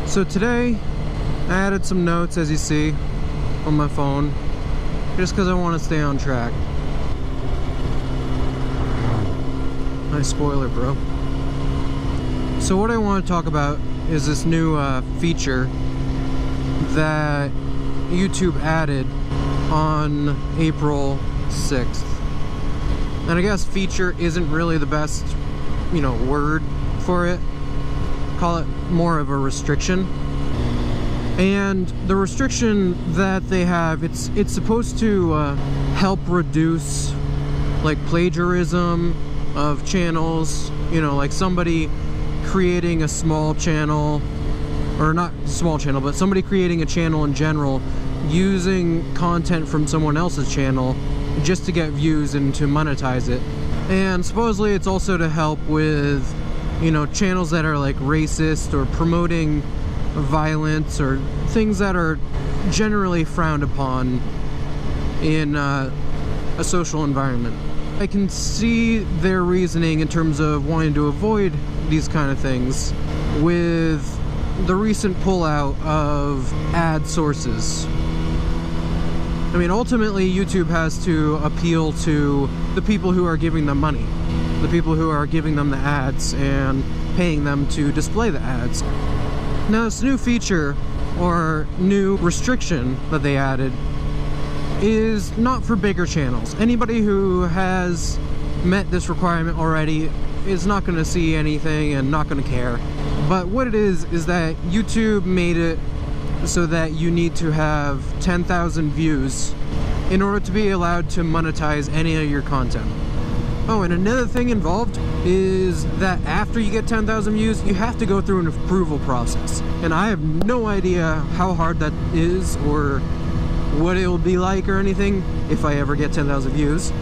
So today I added some notes, as you see, on my phone, just because I want to stay on track. Nice spoiler, bro. So what I want to talk about is this new feature that YouTube added on April 6th. And I guess feature isn't really the best, word for it. Call it more of a restriction. And the restriction that they have, it's supposed to help reduce like plagiarism of channels, like somebody creating a small channel, or not small channel, but somebody creating a channel in general, using content from someone else's channel just to get views and to monetize it. And supposedly it's also to help with, channels that are like racist or promoting violence or things that are generally frowned upon in a social environment. I can see their reasoning in terms of wanting to avoid these kind of things with the recent pullout of ad sources. I mean, ultimately YouTube has to appeal to the people who are giving them money, the people who are giving them the ads and paying them to display the ads. Now, this new feature or new restriction that they added is not for bigger channels. Anybody who has met this requirement already is not going to see anything and not going to care. But what it is that YouTube made it so that you need to have 10,000 views in order to be allowed to monetize any of your content. Oh, and another thing involved is that after you get 10,000 views, you have to go through an approval process. And I have no idea how hard that is or what it will be like or anything if I ever get 10,000 views.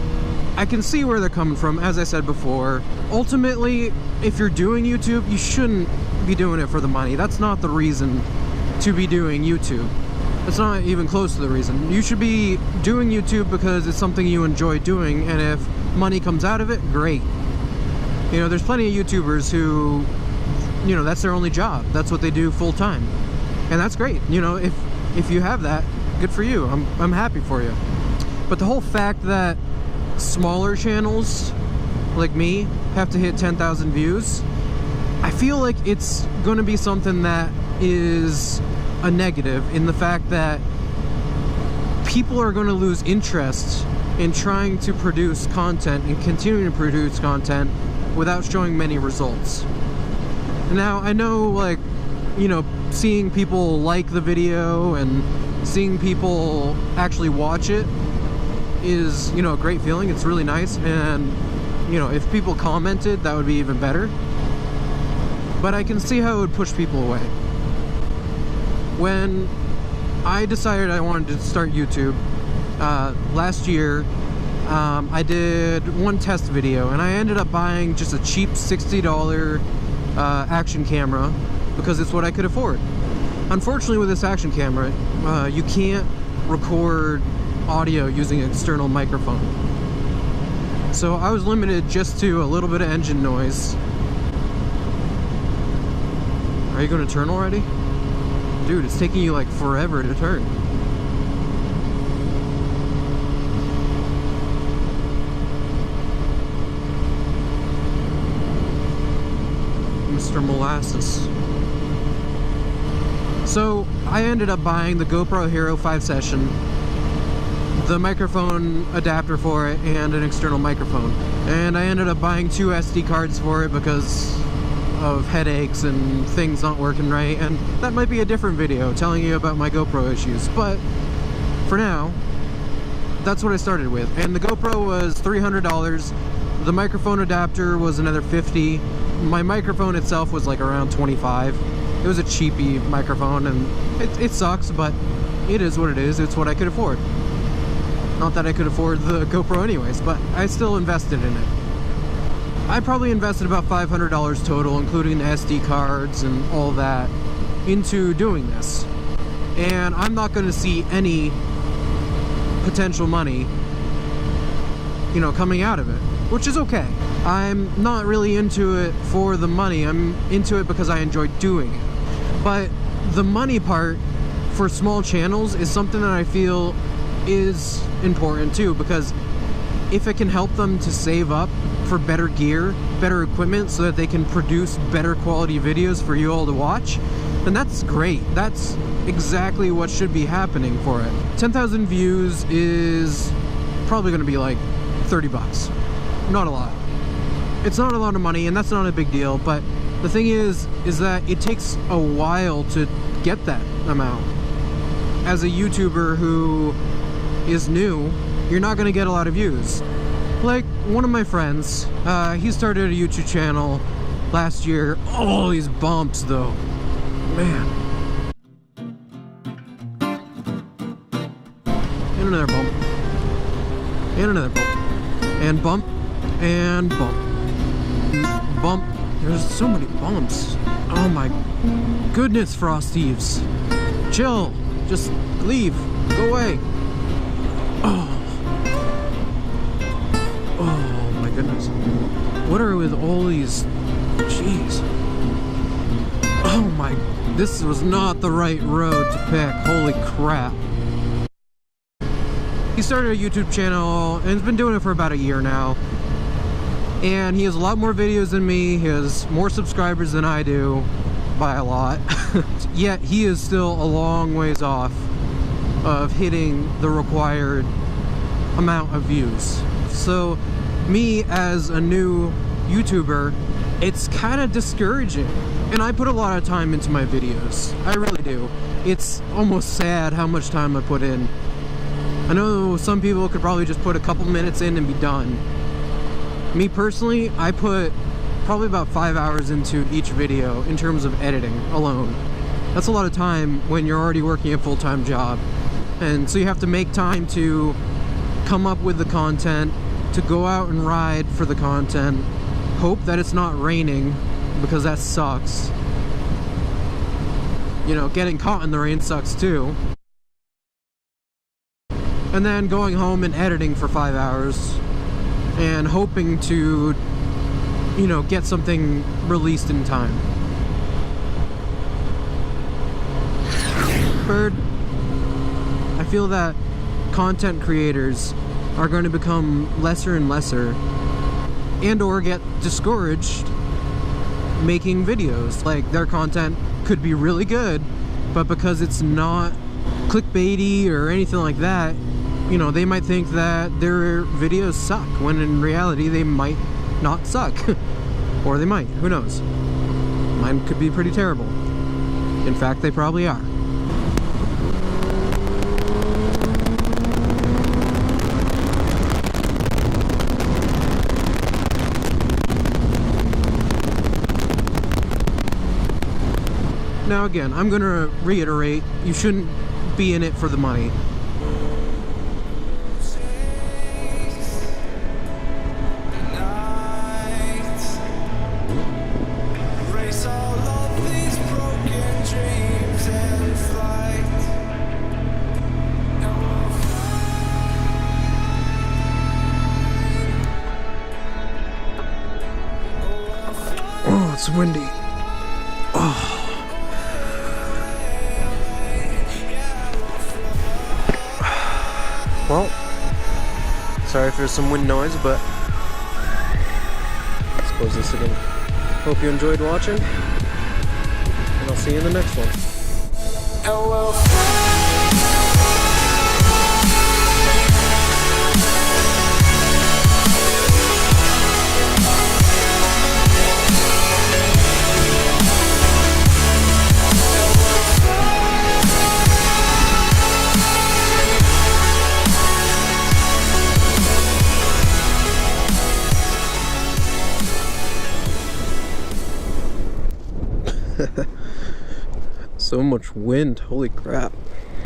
I can see where they're coming from, as I said before. Ultimately, if you're doing YouTube, you shouldn't be doing it for the money. That's not the reason to be doing YouTube. It's not even close to the reason. You should be doing YouTube because it's something you enjoy doing, and if money comes out of it, great. There's plenty of YouTubers who, that's their only job. That's what they do full time. And that's great. If you have that, good for you. I'm happy for you. But the whole fact that smaller channels like me have to hit 10,000 views, I feel like it's going to be something that is a negative, in the fact that people are going to lose interest in trying to produce content and continuing to produce content without showing many results. Now, I know, seeing people like the video and seeing people actually watch it is, a great feeling. It's really nice, and, if people commented, that would be even better. But I can see how it would push people away. When I decided I wanted to start YouTube last year, I did one test video, and I ended up buying just a cheap $60 action camera because it's what I could afford. Unfortunately, with this action camera, you can't record audio using an external microphone. So I was limited just to a little bit of engine noise. Are you going to turn already? Dude, it's taking you like forever to turn. Mr. Molasses. So I ended up buying the GoPro Hero 5 Session, the microphone adapter for it, and an external microphone. And I ended up buying 2 SD cards for it because of headaches and things not working right, and that might be a different video telling you about my GoPro issues, but for now, that's what I started with. And the GoPro was $300, the microphone adapter was another $50, my microphone itself was like around $25. It was a cheapy microphone, and it sucks, but it is what it is. It's what I could afford. Not that I could afford the GoPro anyways, but I still invested in it. I probably invested about $500 total, including the SD cards and all that, into doing this. And I'm not going to see any potential money, coming out of it, which is okay. I'm not really into it for the money. I'm into it because I enjoy doing it. But the money part for small channels is something that I feel is important too, because if it can help them to save up for better gear, better equipment, so that they can produce better quality videos for you all to watch, then that's great. That's exactly what should be happening for it. 10,000 views is probably going to be like 30 bucks. Not a lot. It's not a lot of money, and that's not a big deal, but the thing is that it takes a while to get that amount. As a YouTuber who is new, you're not going to get a lot of views. Like one of my friends, he started a YouTube channel last year. Oh, these bumps though, man. And another bump. And another bump. And bump. And bump. Bump. There's so many bumps. Oh my goodness, Frosties. Chill. Just leave. Go away. Oh. Oh my goodness. What are with all these? Jeez. Oh my. This was not the right road to pick. Holy crap. He started a YouTube channel and has been doing it for about a year now. And he has a lot more videos than me. He has more subscribers than I do by a lot. Yet he is still a long ways off of hitting the required amount of views. So me as a new YouTuber, it's kind of discouraging. And I put a lot of time into my videos. I really do. It's almost sad how much time I put in. I know some people could probably just put a couple minutes in and be done. Me personally, I put probably about 5 hours into each video in terms of editing alone. That's a lot of time when you're already working a full-time job. And so you have to make time to come up with the content, to go out and ride for the content, hope that it's not raining, because that sucks. You know, getting caught in the rain sucks too. And then going home and editing for 5 hours and hoping to, you know, get something released in time. Third, I feel that content creators are going to become lesser and lesser, and or get discouraged making videos. Like, their content could be really good, but because it's not clickbaity or anything like that, you know, they might think that their videos suck, when in reality they might not suck. Or they might, who knows. Mine could be pretty terrible. In fact, they probably are. Now again, I'm gonna reiterate, you shouldn't be in it for the money. Oh, it's windy. Oh. Well, sorry if there's some wind noise, but let's close this again. Hope you enjoyed watching, and I'll see you in the next one. So much wind, holy crap.